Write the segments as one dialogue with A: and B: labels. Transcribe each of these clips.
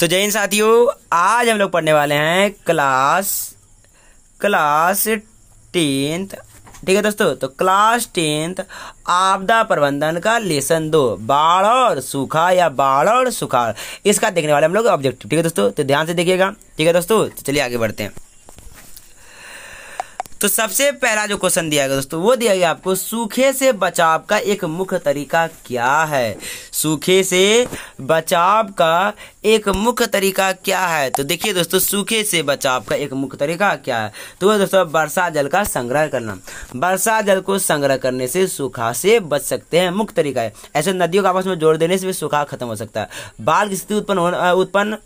A: तो जय हिंद साथियों, आज हम लोग पढ़ने वाले हैं क्लास 10th। ठीक है दोस्तों, तो क्लास 10th आपदा प्रबंधन का लेसन 2 बाढ़ और सूखा या बाढ़ और सुखाड़, इसका देखने वाले हम लोग ऑब्जेक्टिव। ठीक है दोस्तों, तो ध्यान से देखिएगा। ठीक है दोस्तों, तो चलिए आगे बढ़ते हैं। तो सबसे पहला जो क्वेश्चन दिया गया दोस्तों, वो दिया गया आपको, सूखे से बचाव का एक मुख्य तरीका क्या है। सूखे से बचाव का एक मुख्य तरीका क्या है। तो देखिए दोस्तों, सूखे से बचाव का एक मुख्य तरीका क्या है, तो वो दोस्तों वर्षा जल का संग्रह करना। वर्षा जल को संग्रह करने से सूखा से बच सकते हैं, मुख्य तरीका है। ऐसे नदियों को आपस में जोड़ देने से भी सूखा खत्म हो सकता है। बाढ़ की स्थिति उत्पन्न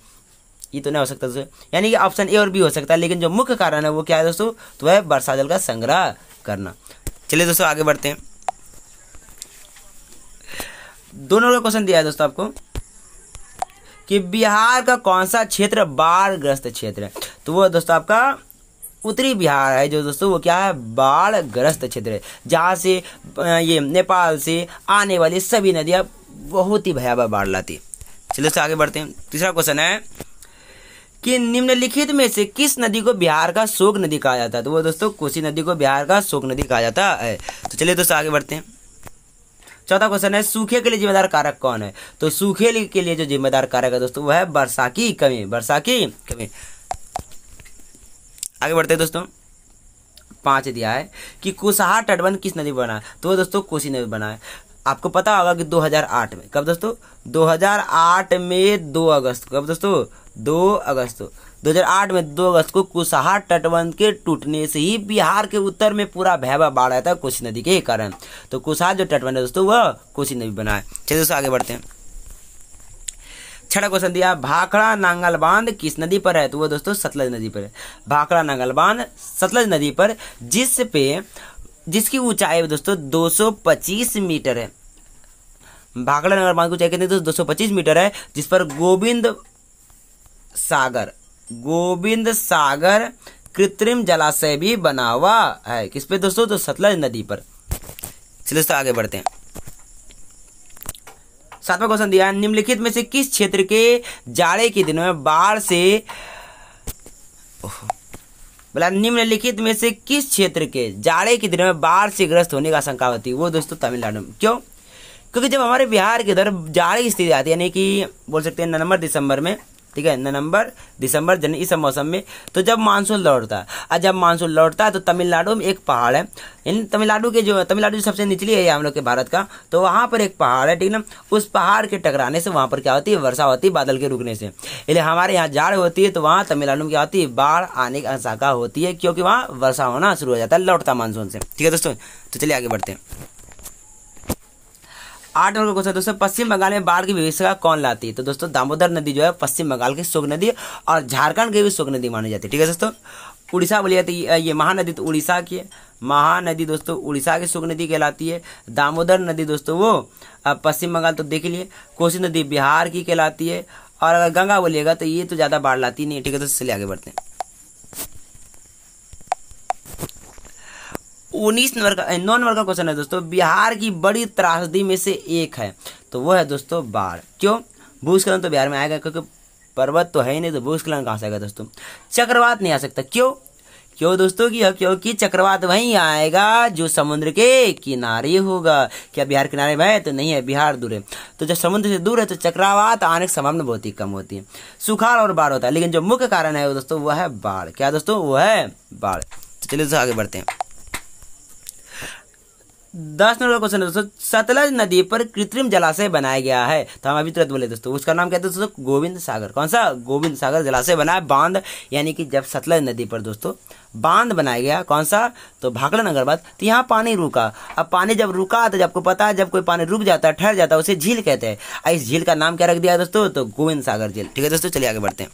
A: ये तो नहीं हो सकता दोस्तों, यानी कि ऑप्शन ए और बी हो सकता है, लेकिन जो मुख्य कारण है वो क्या है दोस्तों, तो है वर्षा जल का संग्रह करना। चलिए दोस्तों आगे बढ़ते हैं। दोनों का क्वेश्चन दिया है दोस्तों आपको कि बिहार का कौन सा क्षेत्र बाढ़ ग्रस्त क्षेत्र है। तो वो दोस्तों आपका उत्तरी बिहार है, जो दोस्तों वो क्या है, बाढ़ ग्रस्त क्षेत्र है, जहाँ से ये नेपाल से आने वाली सभी नदियाँ बहुत ही भयावह बाढ़ लाती। चलिए दोस्तों आगे बढ़ते हैं। तीसरा क्वेश्चन है कि निम्नलिखित में से किस नदी को बिहार का शोक नदी कहा जाता है। तो वो दोस्तों कोसी नदी को बिहार का शोक नदी कहा जाता है। तो चलिए दोस्तों आगे बढ़ते हैं। चौथा क्वेश्चन है, सूखे के लिए जिम्मेदार कारक कौन है। तो सूखे के लिए जो जिम्मेदार कारक है दोस्तों, वो है वर्षा की कमी। वर्षा की कमी। आगे बढ़ते हैं दोस्तों। 5 दिया है कि कुशहा तटबंध किस नदी पर बना है। तो वो दोस्तों कोसी नदी बना है। आपको पता होगा कि 2008 में, कब दोस्तों, 2008 में 2 अगस्त, कब दोस्तों, 2 अगस्त 2008 में 2 अगस्त को कुशहा तटबंध के टूटने से ही बिहार के उत्तर में पूरा भयावह बाढ़ आया था कोसी नदी के कारण। तो कुशहा जो तटबंध है दोस्तों, वह कोसी नदी बना है। चलिए दोस्तों आगे बढ़ते हैं। छठा क्वेश्चन दिया, भाखड़ा नांगल बांध किस नदी पर है। तो वो दोस्तों सतलज नदी पर है। भाखड़ा नांगल बांध सतलज नदी पर, जिसकी ऊंचाई दोस्तों 225 मीटर है। भाखड़ा नांगल बांध की ऊंचाई कितनी दोस्तों, 225 मीटर है, जिस पर गोविंद सागर कृत्रिम जलाशय भी बना हुआ है। किस पे दोस्तों, तो सतलज नदी पर। चलिए दोस्तों आगे बढ़ते हैं। 7वां क्वेश्चन दिया, निम्नलिखित में से किस क्षेत्र के जाड़े के दिनों में बाढ़ से निम्नलिखित में से किस क्षेत्र के जाड़े के दिनों में बाढ़ से ग्रस्त होने का आशंका होती है। वो दोस्तों तमिलनाडु में। क्यों? क्योंकि जब हमारे बिहार के इधर जाड़े की स्थिति आती है, यानी कि बोल सकते हैं नवंबर दिसंबर में, ठीक है, नवंबर दिसंबर जनवरी इस मौसम में, तो जब मानसून लौटता है, और जब मानसून लौटता है तो तमिलनाडु में एक पहाड़ है, यानी तमिलनाडु जो सबसे निचली है हम लोग के भारत का, तो वहाँ पर एक पहाड़ है, ठीक ना। उस पहाड़ के टकराने से वहाँ पर क्या होती है, वर्षा होती है बादल के रुकने से। इसलिए हमारे यहाँ जाड़ होती है, तो वहाँ तमिलनाडु में क्या होती है, बाढ़ आने की आशंका होती है, क्योंकि वहाँ वर्षा होना शुरू हो जाता है लौटता मानसून से। ठीक है दोस्तों, तो चलिए आगे बढ़ते हैं। 8 नंबर का क्वेश्चन दोस्तों, पश्चिम बंगाल में बाढ़ की विभीषिका कौन लाती है। तो दोस्तों दामोदर नदी जो है पश्चिम बंगाल की शोक नदी और झारखंड की भी शोक नदी मानी जाती है। ठीक है दोस्तों, उड़ीसा बोली जाती है, ये महानदी तो उड़ीसा की है, महानदी दोस्तों उड़ीसा की शोक नदी कहलाती है। दामोदर नदी दोस्तों वो पश्चिम बंगाल, तो देख लिए। कोसी नदी बिहार की कहलाती है, और अगर गंगा बोलिएगा तो ये तो ज्यादा बाढ़ लाती नहीं है। ठीक है दोस्तों, चलिए आगे बढ़ते हैं। 9 नंबर का क्वेश्चन है दोस्तों, बिहार की बड़ी त्रासदी में से एक है, तो वो है दोस्तों बाढ़। क्यों? भूस्खलन तो बिहार में आएगा, क्योंकि पर्वत तो है ही नहीं, तो भूस्खलन कहाँ से आएगा दोस्तों। चक्रवात नहीं आ सकता। क्यों दोस्तों की, क्योंकि चक्रवात वहीं आएगा जो समुद्र के किनारे होगा। क्या बिहार किनारे में है? तो नहीं है, बिहार दूर है। तो जब समुद्र से दूर है तो चक्रवात आने की संभावना बहुत ही कम होती है। सुखाड़ और बाढ़ होता है, लेकिन जो मुख्य कारण है वो दोस्तों वो है बाढ़। क्या दोस्तों, वो है बाढ़। तो चलिए दोस्तों आगे बढ़ते हैं। 10 नंबर का क्वेश्चन है दोस्तों, सतलज नदी पर कृत्रिम जलाशय बनाया गया है। तो हम अभी तुरंत बोले दोस्तों, उसका नाम क्या है दोस्तों, गोविंद सागर। कौन सा? गोविंद सागर जलाशय बना है, बांध, यानी कि जब सतलज नदी पर दोस्तों बांध बनाया गया, कौन सा, तो भाखड़ा नगर बांध, तो यहाँ पानी रुका। अब पानी जब रुका तो आपको पता है, जब कोई पानी रुक जाता है, ठहर जाता है, उसे झील कहते हैं। इस झील का नाम क्या रख दिया दोस्तों, तो गोविंद सागर झील। ठीक है दोस्तों, चलिए आगे बढ़ते हैं।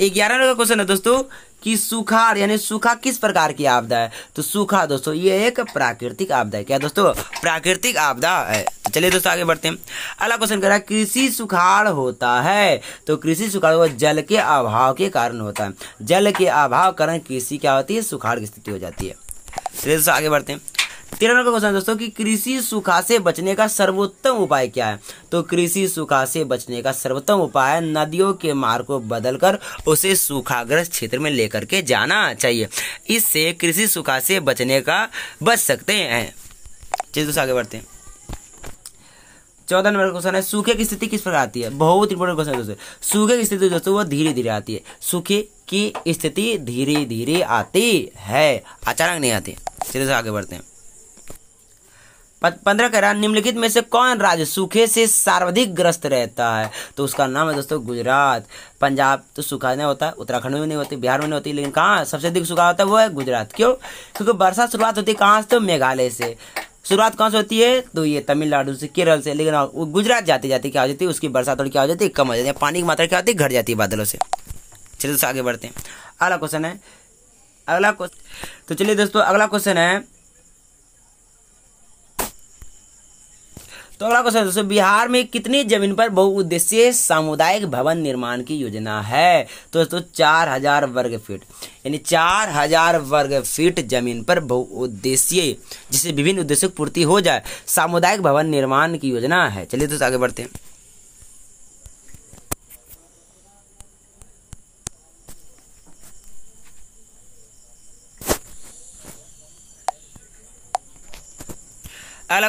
A: 11 नंबर का क्वेश्चन है दोस्तों कि सुखाड़ यानी सूखा किस प्रकार की आपदा है। तो सूखा दोस्तों ये एक प्राकृतिक आपदा है। क्या दोस्तों, प्राकृतिक आपदा है। तो चलिए दोस्तों आगे बढ़ते हैं। अगला क्वेश्चन कह रहा है, कृषि सुखाड़ होता है। तो कृषि सुखाड़ वो जल के अभाव के कारण होता है। जल के अभाव कारण कृषि क्या होती है, सुखाड़ की स्थिति हो जाती है। चलिए दोस्तों आगे बढ़ते हैं। 13 नंबर का क्वेश्चन दोस्तों कि कृषि सूखा से बचने का सर्वोत्तम उपाय क्या है। तो कृषि सूखा से बचने का सर्वोत्तम उपाय नदियों के मार्ग को बदलकर उसे सूखाग्रस्त क्षेत्र में लेकर के जाना चाहिए। इससे कृषि सूखा से बच सकते हैं। चलिए दोस्तों आगे बढ़ते हैं। 14 नंबर का क्वेश्चन है सूखे की स्थिति किस प्रकार आती है। बहुत इंपॉर्टेंट क्वेश्चन है दोस्तों। सूखे की स्थिति दोस्तों वो धीरे धीरे आती है। सूखे की स्थिति धीरे धीरे आती है, अचानक नहीं आती। चलिए दोस्तों आगे बढ़ते हैं। 15 कह रहा निम्नलिखित में से कौन राज्य सूखे से सर्वाधिक ग्रस्त रहता है। तो उसका नाम है दोस्तों गुजरात। पंजाब तो सूखा नहीं होता, उत्तराखंड में नहीं होती, बिहार में नहीं होती, लेकिन कहाँ सबसे अधिक सूखा होता है वो है गुजरात। क्यों? क्योंकि वर्षा शुरुआत होती है कहाँ से, तो मेघालय से। शुरुआत कहाँ से होती है, तो ये तमिलनाडु से, केरल से, लेकिन गुजरात जाते जाते क्या हो जाती है, उसकी वर्षा थोड़ी क्या हो जाती है, कम हो जाती है, पानी की मात्रा क्या होती है, घट जाती है बादलों से। चलिए दोस्तों आगे बढ़ते हैं। अगला क्वेश्चन है तो चलिए दोस्तों अगला क्वेश्चन है। तो अगला क्वेश्चन दोस्तों बिहार में कितनी जमीन पर बहुउद्देशीय सामुदायिक भवन निर्माण की योजना है। तो दोस्तों 4000 वर्ग फीट, यानी 4000 वर्ग फीट जमीन पर बहुउद्देशीय, जिससे विभिन्न उद्देश्यों की पूर्ति हो जाए, सामुदायिक भवन निर्माण की योजना है। चलिए दोस्तों आगे बढ़ते हैं। अगला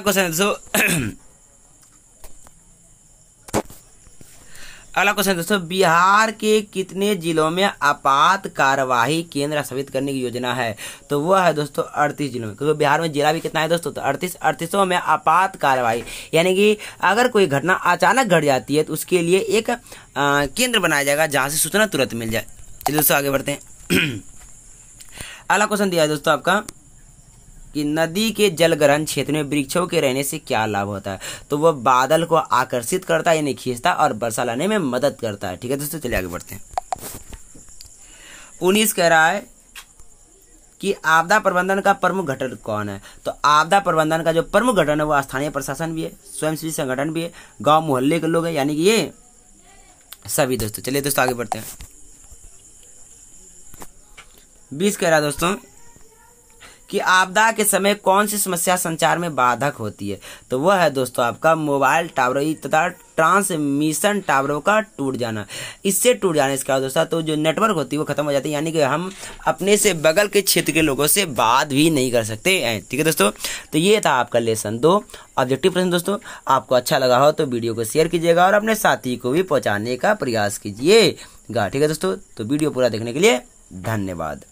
A: क्वेश्चन दोस्तों बिहार के कितने जिलों में आपात कार्यवाही केंद्र स्थापित करने की योजना है। तो वह है दोस्तों 38 जिलों में, क्योंकि बिहार में जिला भी कितना है दोस्तों, तो 38 में आपात कार्यवाही, यानी कि अगर कोई घटना अचानक घट जाती है तो उसके लिए एक केंद्र बनाया जाएगा जहां से सूचना तुरंत मिल जाए। चलिए दोस्तों आगे बढ़ते हैं। अगला क्वेश्चन दिया है दोस्तों आपका कि नदी के जलग्रहण क्षेत्र में वृक्षों के रहने से क्या लाभ होता है। तो वह बादल को आकर्षित करता है, यानी खींचता, और वर्षा लाने में मदद करता है। ठीक है दोस्तों चलिए आगे बढ़ते हैं। 19 कह रहा है कि आपदा प्रबंधन का प्रमुख घटक कौन है। तो आपदा प्रबंधन का जो प्रमुख घटक है वो स्थानीय प्रशासन भी है, स्वयंसेवी संगठन भी है, गांव मोहल्ले के लोग हैं, यानी कि ये सभी दोस्तों। चलिए दोस्तों आगे बढ़ते हैं। 20 कह रहा है दोस्तों कि आपदा के समय कौन सी समस्या संचार में बाधक होती है। तो वह है दोस्तों आपका मोबाइल टावरों तथा ट्रांसमिशन टावरों का टूट जाना। इससे टूट जाने से क्या दोस्तों, तो जो नेटवर्क होती है वो खत्म हो जाती है, यानी कि हम अपने से बगल के क्षेत्र के लोगों से बात भी नहीं कर सकते हैं। ठीक है दोस्तों, तो ये था आपका लेसन 2 ऑब्जेक्टिव प्रश्न। दोस्तों आपको अच्छा लगा हो तो वीडियो को शेयर कीजिएगा और अपने साथी को भी पहुंचाने का प्रयास कीजिएगा। ठीक है दोस्तों, तो वीडियो पूरा देखने के लिए धन्यवाद।